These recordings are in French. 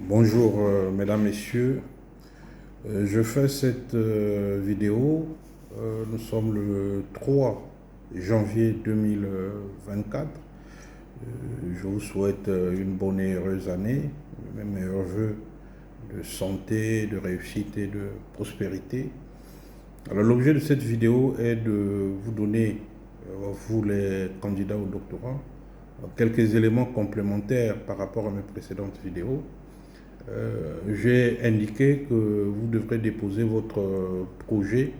Bonjour mesdames, messieurs. Je fais cette vidéo. Nous sommes le 3 janvier 2024. Je vous souhaite une bonne et heureuse année, mes meilleurs voeux de santé, de réussite et de prospérité. Alors l'objet de cette vidéo est de vous donner, vous les candidats au doctorat, quelques éléments complémentaires par rapport à mes précédentes vidéos. J'ai indiqué que vous devrez déposer votre projet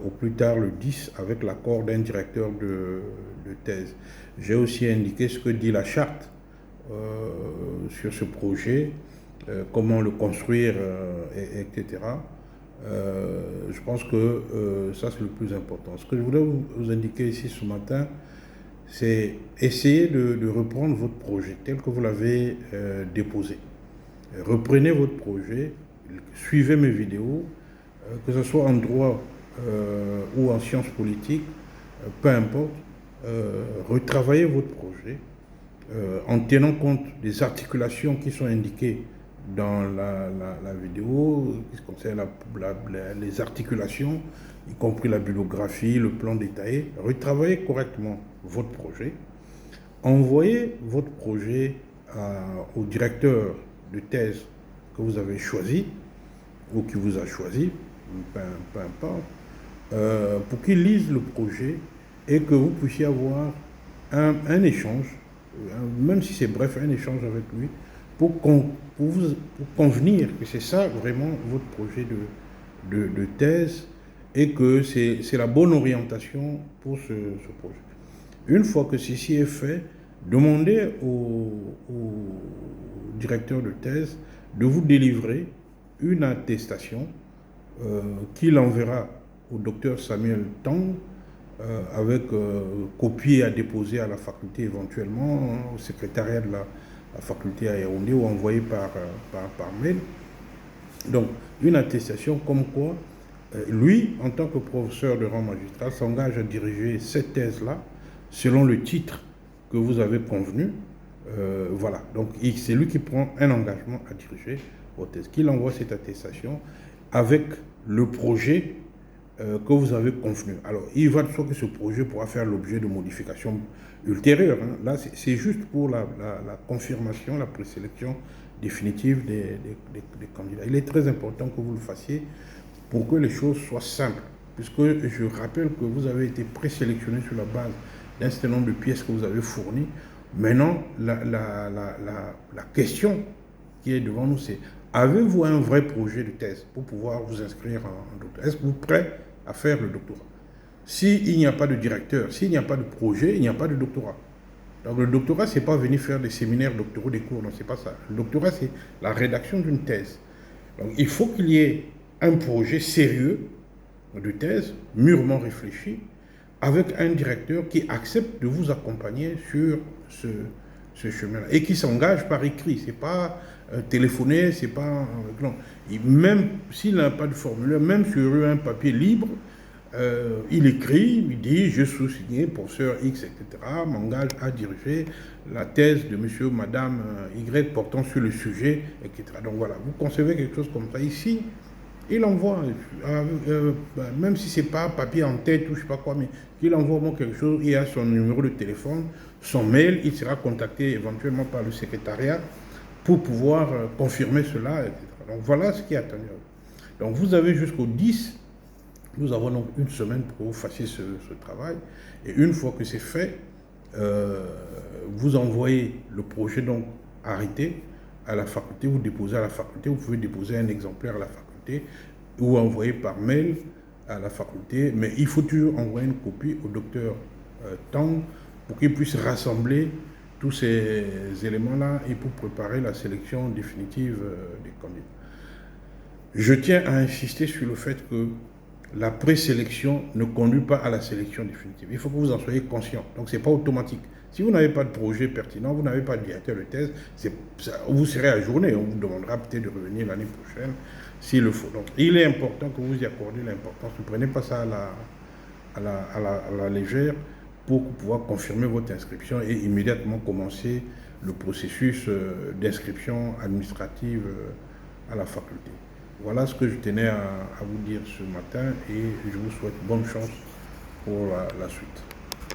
au plus tard le 10 avec l'accord d'un directeur de thèse. J'ai aussi indiqué ce que dit la charte sur ce projet, comment le construire, etc. Je pense que ça c'est le plus important. Ce que je voulais vous indiquer ici ce matin, c'est essayer de reprendre votre projet tel que vous l'avez déposé. Reprenez votre projet, suivez mes vidéos, que ce soit en droit ou en sciences politiques, peu importe, retravaillez votre projet en tenant compte des articulations qui sont indiquées dans la vidéo, qui concerne les articulations, y compris la bibliographie, le plan détaillé. Retravaillez correctement votre projet. Envoyez votre projet au directeur de thèse que vous avez choisi ou qui vous a choisi, peu importe, pour qu'il lise le projet et que vous puissiez avoir un échange, même si c'est bref, un échange avec lui, pour convenir que c'est ça vraiment votre projet de thèse et que c'est la bonne orientation pour ce projet. Une fois que ceci est fait, demandez au directeur de thèse de vous délivrer une attestation qu'il enverra au docteur Samuel Tang avec copie à déposer à la faculté éventuellement, au secrétariat de la faculté à Yaoundé ou envoyée par mail. Donc, une attestation comme quoi lui, en tant que professeur de rang magistral, s'engage à diriger cette thèse-là selon le titre que vous avez convenu. Voilà, donc c'est lui qui prend un engagement à diriger votre thèse, qu'il envoie cette attestation avec le projet que vous avez convenu. Alors, il va de soi que ce projet pourra faire l'objet de modifications ultérieures. Hein. Là, c'est juste pour la confirmation, la présélection définitive des candidats. Il est très important que vous le fassiez pour que les choses soient simples, puisque je rappelle que vous avez été présélectionné sur la base d'un certain nombre de pièces que vous avez fournies. Maintenant, la question qui est devant nous, c'est: avez-vous un vrai projet de thèse pour pouvoir vous inscrire en doctorat? Est-ce que vous êtes prêt à faire le doctorat? S'il n'y a pas de directeur, s'il n'y a pas de projet, il n'y a pas de doctorat. Donc le doctorat, ce n'est pas venir faire des séminaires doctoraux, des cours, non, c'est pas ça. Le doctorat, c'est la rédaction d'une thèse. Donc il faut qu'il y ait un projet sérieux de thèse, mûrement réfléchi, avec un directeur qui accepte de vous accompagner sur ce chemin-là et qui s'engage par écrit. C'est pas téléphoner, c'est pas non. Même s'il n'a pas de formulaire, même sur un papier libre, il écrit, il dit: je sous-signé professeur X, etc., m'engage à diriger la thèse de monsieur, madame Y portant sur le sujet, etc. Donc voilà, vous concevez quelque chose comme ça ici. Il envoie, même si ce n'est pas papier en tête ou je ne sais pas quoi, mais qu'il envoie moi quelque chose, il a son numéro de téléphone, son mail, il sera contacté éventuellement par le secrétariat pour pouvoir confirmer cela, etc. Donc voilà ce qui est attendu. Donc vous avez jusqu'au 10, nous avons donc une semaine pour que vous fassiez ce travail, et une fois que c'est fait, vous envoyez le projet donc arrêté à la faculté, vous déposez à la faculté, vous pouvez déposer un exemplaire à la faculté ou envoyer par mail à la faculté, mais il faut toujours envoyer une copie au docteur Tang pour qu'il puisse rassembler tous ces éléments-là et pour préparer la sélection définitive des candidats. Je tiens à insister sur le fait que la présélection ne conduit pas à la sélection définitive. Il faut que vous en soyez conscient. Donc, ce n'est pas automatique. Si vous n'avez pas de projet pertinent, vous n'avez pas de directeur de thèse, vous serez ajourné. On vous demandera peut-être de revenir l'année prochaine s'il le faut. Donc, il est important que vous y accordiez l'importance. Ne prenez pas ça à la légère pour pouvoir confirmer votre inscription et immédiatement commencer le processus d'inscription administrative à la faculté. Voilà ce que je tenais à vous dire ce matin et je vous souhaite bonne chance pour la suite.